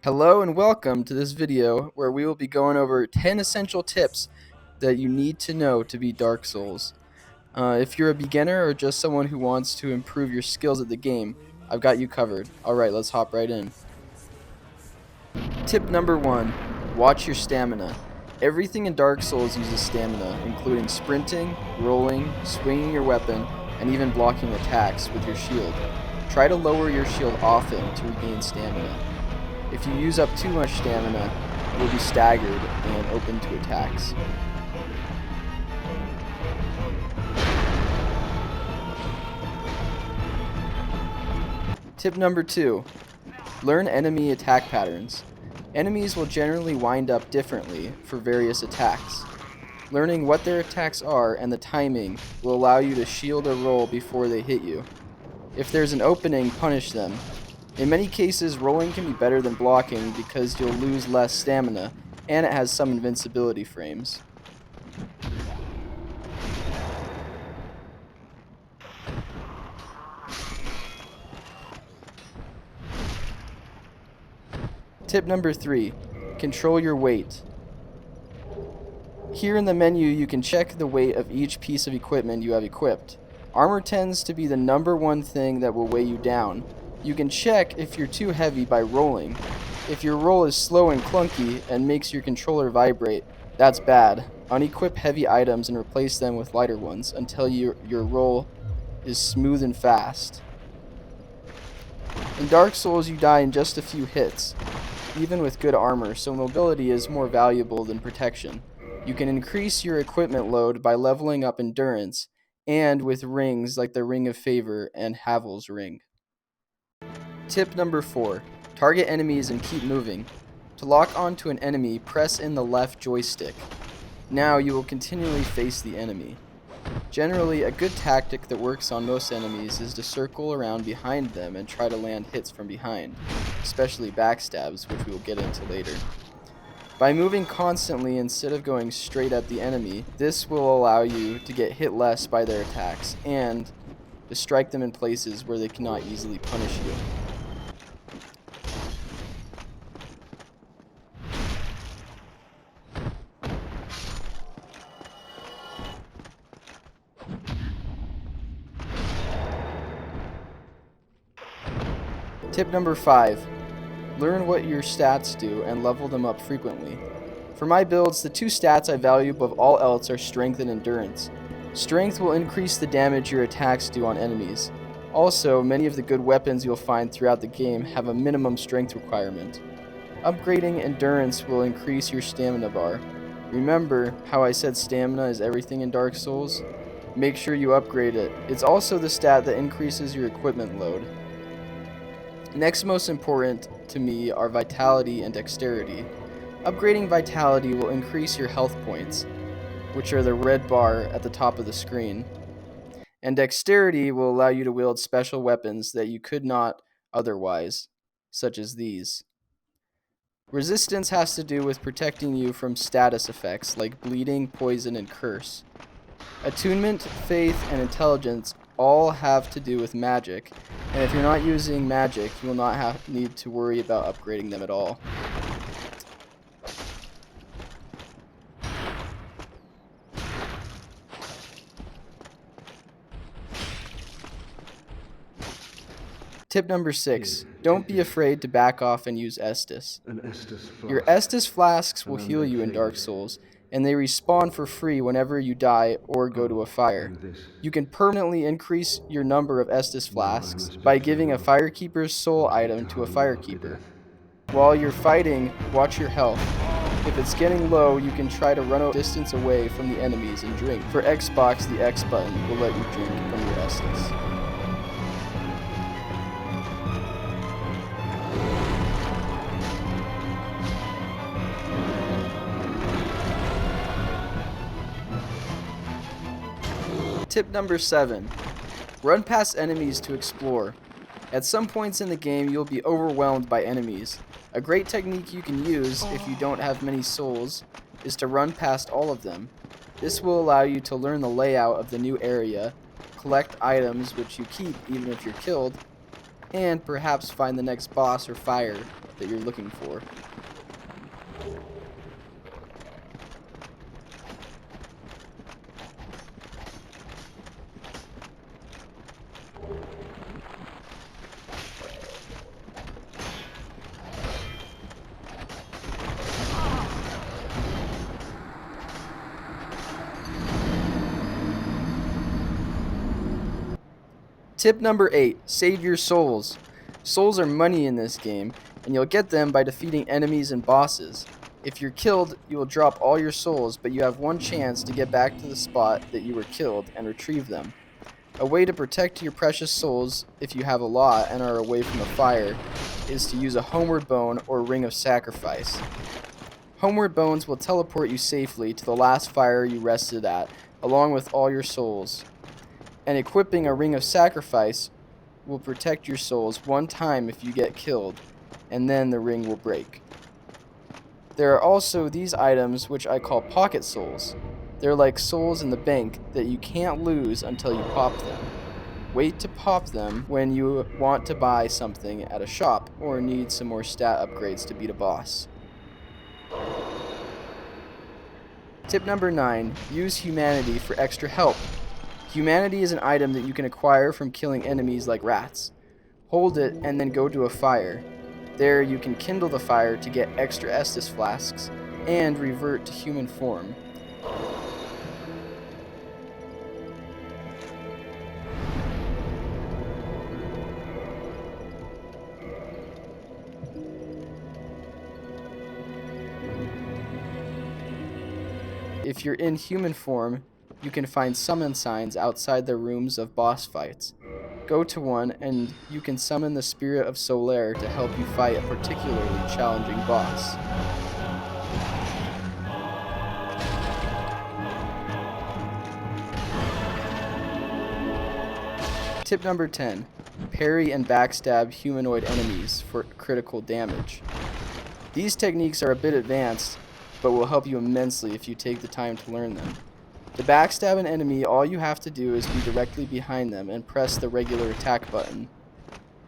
Hello and welcome to this video where we will be going over 10 essential tips that you need to know to beat Dark Souls. If you're a beginner or just someone who wants to improve your skills at the game, I've got you covered. Alright, let's hop right in. Tip number 1. Watch your stamina. Everything in Dark Souls uses stamina, including sprinting, rolling, swinging your weapon, and even blocking attacks with your shield. Try to lower your shield often to regain stamina. If you use up too much stamina, you'll be staggered and open to attacks. Tip number 2. Learn enemy attack patterns. Enemies will generally wind up differently for various attacks. Learning what their attacks are and the timing will allow you to shield or roll before they hit you. If there's an opening, punish them. In many cases, rolling can be better than blocking because you'll lose less stamina, and it has some invincibility frames. Tip number 3. Control your weight. Here in the menu, you can check the weight of each piece of equipment you have equipped. Armor tends to be the number one thing that will weigh you down. You can check if you're too heavy by rolling. If your roll is slow and clunky and makes your controller vibrate, that's bad. Unequip heavy items and replace them with lighter ones until your roll is smooth and fast. In Dark Souls, you die in just a few hits, even with good armor, so mobility is more valuable than protection. You can increase your equipment load by leveling up endurance, and with rings like the Ring of Favor and Havel's Ring. Tip number 4. Target enemies and keep moving. To lock onto an enemy, press in the left joystick. Now you will continually face the enemy. Generally, a good tactic that works on most enemies is to circle around behind them and try to land hits from behind, especially backstabs, which we will get into later. By moving constantly instead of going straight at the enemy, this will allow you to get hit less by their attacks and to strike them in places where they cannot easily punish you. Tip number 5. Learn what your stats do and level them up frequently. For my builds, the two stats I value above all else are strength and endurance. Strength will increase the damage your attacks do on enemies. Also, many of the good weapons you'll find throughout the game have a minimum strength requirement. Upgrading endurance will increase your stamina bar. Remember how I said stamina is everything in Dark Souls? Make sure you upgrade it. It's also the stat that increases your equipment load. Next most important to me are vitality and dexterity. Upgrading vitality will increase your health points, which are the red bar at the top of the screen. And dexterity will allow you to wield special weapons that you could not otherwise, such as these. Resistance has to do with protecting you from status effects like bleeding, poison, and curse. Attunement, faith, and intelligence all have to do with magic, and if you're not using magic, you will not need to worry about upgrading them at all. Tip number 6. Don't be afraid to back off and use estus. Your estus flasks will heal you in Dark Souls, and they respawn for free whenever you die or go to a fire. You can permanently increase your number of estus flasks by giving a firekeeper's soul item to a firekeeper. While you're fighting, watch your health. If it's getting low, you can try to run a distance away from the enemies and drink. For Xbox, the X button will let you drink from your estus. Tip number 7. Run past enemies to explore. At some points in the game, you'll be overwhelmed by enemies. A great technique you can use if you don't have many souls is to run past all of them. This will allow you to learn the layout of the new area, collect items which you keep even if you're killed, and perhaps find the next boss or fire that you're looking for. Tip number 8, save your souls. Souls are money in this game, and you'll get them by defeating enemies and bosses. If you're killed, you will drop all your souls, but you have one chance to get back to the spot that you were killed and retrieve them. A way to protect your precious souls, if you have a lot and are away from a fire, is to use a homeward bone or ring of sacrifice. Homeward bones will teleport you safely to the last fire you rested at, along with all your souls. And equipping a ring of sacrifice will protect your souls one time if you get killed, and then the ring will break. There are also these items which I call pocket souls. They're like souls in the bank that you can't lose until you pop them. Wait to pop them when you want to buy something at a shop or need some more stat upgrades to beat a boss. Tip number 9, use humanity for extra help. Humanity is an item that you can acquire from killing enemies like rats. Hold it and then go to a fire. There you can kindle the fire to get extra estus flasks and revert to human form. If you're in human form, you can find summon signs outside the rooms of boss fights. Go to one and you can summon the Spirit of Solaire to help you fight a particularly challenging boss. Tip number 10. Parry and backstab humanoid enemies for critical damage. These techniques are a bit advanced, but will help you immensely if you take the time to learn them. To backstab an enemy, all you have to do is be directly behind them and press the regular attack button.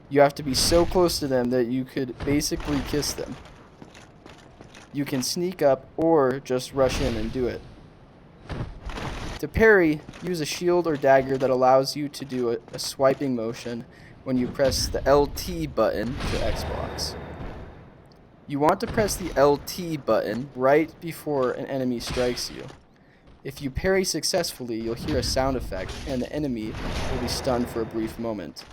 You have to be so close to them that you could basically kiss them. You can sneak up or just rush in and do it. To parry, use a shield or dagger that allows you to do a swiping motion when you press the LT button for Xbox. You want to press the LT button right before an enemy strikes you. If you parry successfully, you'll hear a sound effect, and the enemy will be stunned for a brief moment.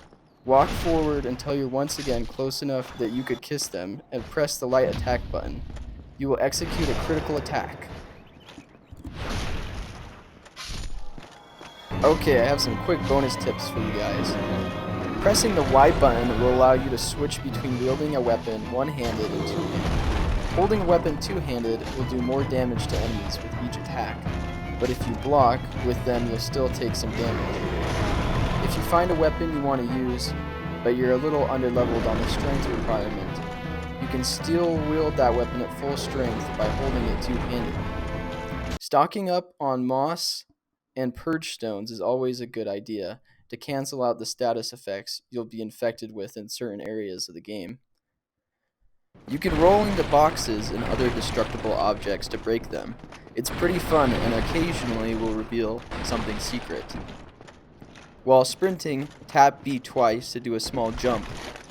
Walk forward until you're once again close enough that you could kiss them, and press the light attack button. You will execute a critical attack. Okay, I have some quick bonus tips for you guys. Pressing the Y button will allow you to switch between wielding a weapon one-handed and two-handed. Holding a weapon two-handed will do more damage to enemies with each attack, but if you block with them, you'll still take some damage. If you find a weapon you want to use, but you're a little underleveled on the strength requirement, you can still wield that weapon at full strength by holding it two-handed. Stocking up on moss and purge stones is always a good idea to cancel out the status effects you'll be infected with in certain areas of the game. You can roll into boxes and other destructible objects to break them. It's pretty fun and occasionally will reveal something secret. While sprinting, tap B twice to do a small jump.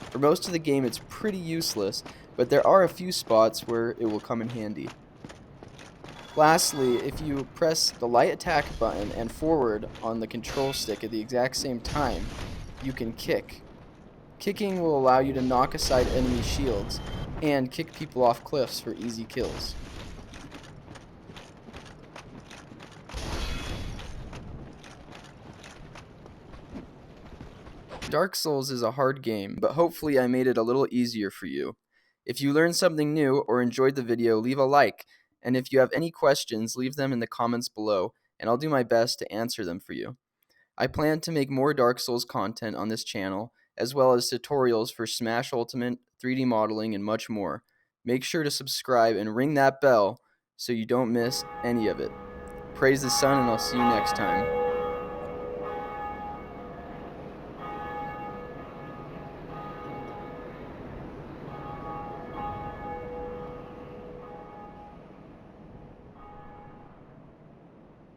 For most of the game it's pretty useless, but there are a few spots where it will come in handy. Lastly, if you press the light attack button and forward on the control stick at the exact same time, you can kick. Kicking will allow you to knock aside enemy shields and kick people off cliffs for easy kills. Dark Souls is a hard game, but hopefully I made it a little easier for you. If you learned something new or enjoyed the video, leave a like, and if you have any questions, leave them in the comments below, and I'll do my best to answer them for you. I plan to make more Dark Souls content on this channel, as well as tutorials for Smash Ultimate, 3D modeling, and much more. Make sure to subscribe and ring that bell so you don't miss any of it. Praise the sun, and I'll see you next time.